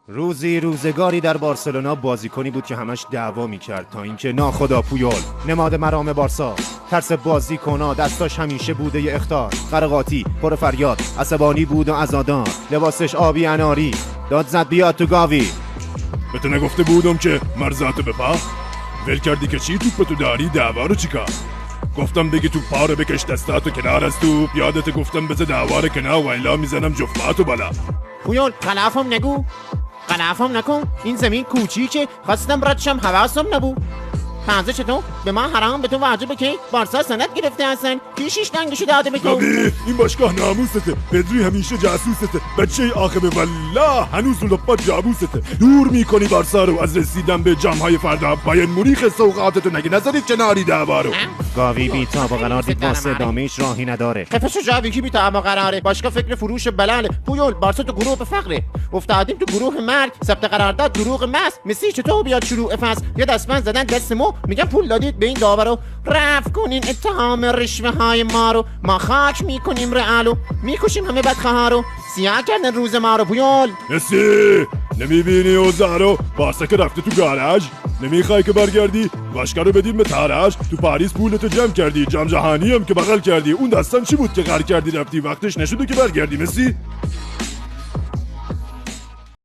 روزی روزگاری در بارسلونا بازیکنی بود که همش دعوا میکرد تا اینکه ناخدا پویول نماد مرام بارسا، ترس بازیکن‌ها دستاش همیشه بوده ی اخطار، قرقاتی پر فریاد، عصبانی بود و عزادار، لباسش آبی اناری، داد زد بیاد تو گاوی. به تو نگفته بودم که مرزاتو بپا؟ ول کردی که چی توپ تو داری؟ دعوا رو چیکار؟ گفتم بگی تو پا رو بکش دستاتو کنار از توپ، یادت گفتم بذار دعوا رو کنار و الا میزنم جفتاتو بالا. پویول غلافم نگو، غلافم نکن، این زمین کوچیکه، خواستم ردشم حواسم نبود. تازه چطور؟ به ما حرام به تو واجبه که بارسا سند گرفته هستن، پیشیش دنگشو داده بکن. نبی این باشگاه ناموسته، پدری همیشه جاسوسته، بچه آخبه والله هنوز رو لپا جابوسته، دور میکنی بارسا رو از رسیدن به جامهای فردا. باید مریخ سوقاتتو نگه نذارید کناری دعوا رو. گاوی بی تاب و قرار دید واسه ادامهش راهی نداره. خفش جاوی کی بی تمام قراره، باشگاه فکر فروش بلاله. پویول بارسا تو گروه فقره، افتادیم تو گروه مرگ، ثبت قرارداد دروغ مست. مسی چطور بیاد شروع فصل؟ یه دستمند زدن دست ما، میگن پول دادید به این داورو، رفع کنین اتهام رشوه های ما رو، ما خاک میکنیم رئالو، میکشیم همه بدخواه رو، سیاه کردن روز ما رو. پویول مسی نمیبینی اوضاع رو؟ بارسا که رفته تو گاراژ، نمیخوای که برگردی؟ باشگاه رو بدیم به تاراج. تو پاریس پولتو جمع کردی، جام جهانی هم که بغل کردی، اون داستان چی بود که غر کردی رفتی؟ وقتش نشده که برگردی مسی؟